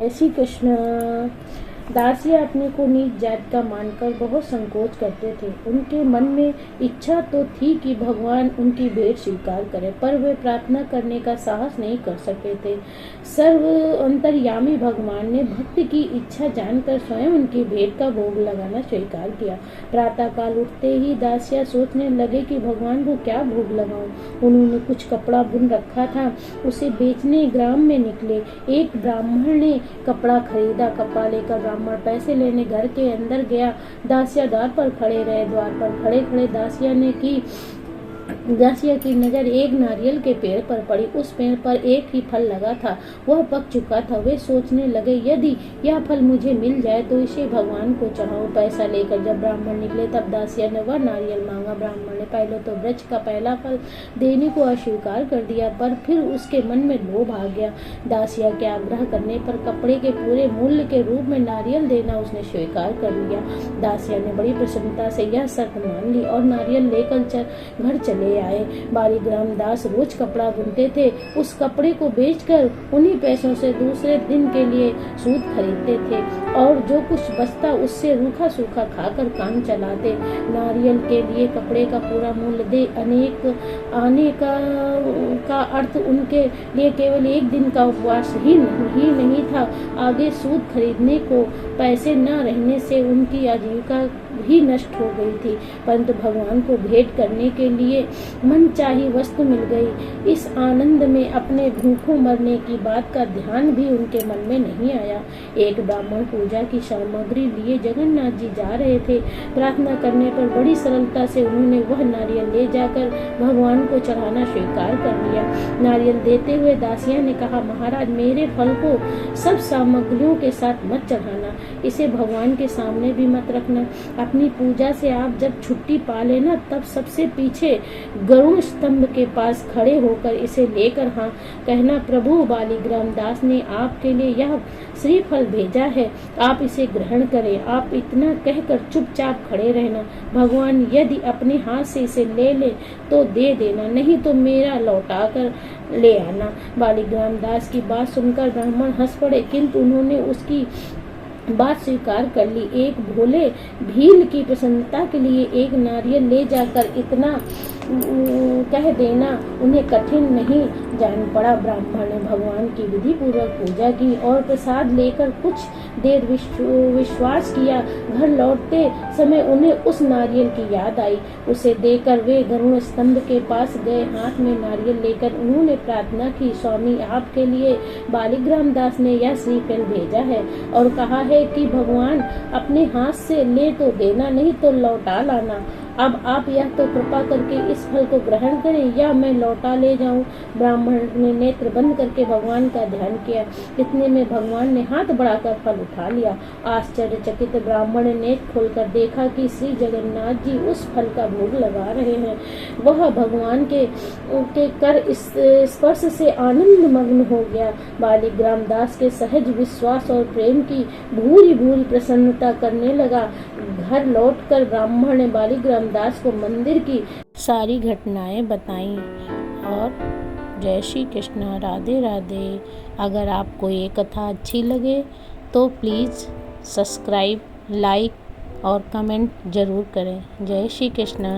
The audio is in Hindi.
जय श्री कृष्ण। दासिया अपने को नीच जात का मानकर बहुत संकोच करते थे। उनके मन में इच्छा तो थी कि भगवान उनकी भेंट स्वीकार करें, पर वे प्रार्थना करने का साहस नहीं कर सके थे। सर्व अंतर्यामी भगवान ने भक्ति की इच्छा जानकर स्वयं उनकी भेंट का भोग लगाना स्वीकार किया। प्रातःकाल उठते ही दासिया सोचने लगे कि भगवान को क्या भोग लगाऊं। उन्होंने कुछ कपड़ा बुन रखा था, उसे बेचने ग्राम में निकले। एक ब्राह्मण ने कपड़ा खरीदा। कपड़ा लेकर ब्राह्मण पैसे लेने घर के अंदर गया। दासिया द्वार पर खड़े रहे। द्वार पर खड़े खड़े दासिया की नजर एक नारियल के पेड़ पर पड़ी। उस पेड़ पर एक ही फल लगा था, वह पक चुका था। वे सोचने लगे, यदि यह फल मुझे मिल जाए तो इसे भगवान को चढ़ाऊं। पैसा लेकर जब ब्राह्मण निकले तब दासिया ने वह नारियल मांगा। ब्राह्मण ने पहले तो वृक्ष का पहला फल देने को अस्वीकार कर दिया, पर फिर उसके मन में लोभ आ गया। दासिया के आग्रह करने पर कपड़े के पूरे मूल्य के रूप में नारियल देना उसने स्वीकार कर लिया। दासिया ने बड़ी प्रसन्नता से यह शर्त मान ली और नारियल लेकर घर चले आए। बालीग्राम दास रोज कपड़ा बुनते थे। उस कपड़े को बेचकर उन्हीं पैसों से दूसरे दिन के लिए सूत खरीदते थे और जो कुछ बचता उससे रूखा सूखा खाकर काम चलाते। नारियल के लिए कपड़े का पूरा मूल्य दे अनेक आने का अर्थ उनके लिए केवल एक दिन का उपवास ही नहीं था। आगे सूत खरीदने को पैसे न रहने से उनकी आजीविका भी नष्ट हो गई थी, परंतु भगवान को भेंट करने के लिए मनचाही वस्तु मिल गई। इस आनंद में अपने भूखों मरने की बात का ध्यान भी उनके मन में नहीं आया। एक ब्राह्मण पूजा की सामग्री लिए जगन्नाथ जी जा रहे थे। प्रार्थना करने पर बड़ी सरलता से उन्होंने वह नारियल ले जाकर भगवान को चढ़ाना स्वीकार कर लिया। नारियल देते हुए दासिया ने कहा, महाराज, मेरे फल को सब सामग्रियों के साथ मत चढ़ाना, इसे भगवान के सामने भी मत रखना। अपनी पूजा से आप जब छुट्टी पा लेना तब सबसे पीछे गरुड़ स्तंभ के पास खड़े होकर इसे लेकर हाँ कहना, प्रभु बालीग्राम दास ने आपके लिए यह श्रीफल भेजा है, आप इसे ग्रहण करें। आप इतना कहकर चुपचाप खड़े रहना। भगवान यदि अपने हाथ से इसे ले ले तो दे देना, नहीं तो मेरा लौटा कर ले आना। बालीग्राम दास की बात सुनकर ब्राह्मण हंस पड़े, किंतु उन्होंने उसकी बात स्वीकार कर ली। एक भोले भील की प्रसन्नता के लिए एक नारियल ले जाकर इतना कह देना उन्हें कठिन नहीं जान पड़ा। ब्राह्मण ने भगवान की विधि पूर्वक पूजा की और प्रसाद लेकर कुछ देर विश्वास किया। घर लौटते समय उन्हें उस नारियल की याद आई। उसे देकर वे गरुड़ स्तंभ के पास गए। हाथ में नारियल लेकर उन्होंने प्रार्थना की, स्वामी, आपके लिए बालीग्राम दास ने यह श्रीफल भेजा है और कहा है कि भगवान अपने हाथ से ले तो देना, नहीं तो लौटा लाना। अब आप यह तो कृपा करके इस फल को ग्रहण करें या मैं लौटा ले जाऊं। ब्राह्मण ने नेत्र बंद करके भगवान का ध्यान किया। इतने में भगवान ने हाथ बढ़ाकर फल उठा लिया। आश्चर्यचकित ब्राह्मण ने नेत्र खोलकर देखा कि श्री जगन्नाथ जी उस फल का भोग लगा रहे हैं। वह भगवान के कर स्पर्श से आनंद मग्न हो गया। बालीग्राम दास के सहज विश्वास और प्रेम की भूरी भूरी प्रसन्नता करने लगा। घर लौटकर ब्राह्मण ने बालीग्राम दास को मंदिर की सारी घटनाएं बताईं और जय श्री कृष्ण, राधे राधे। अगर आपको ये कथा अच्छी लगे तो प्लीज़ सब्सक्राइब, लाइक और कमेंट ज़रूर करें। जय श्री कृष्ण।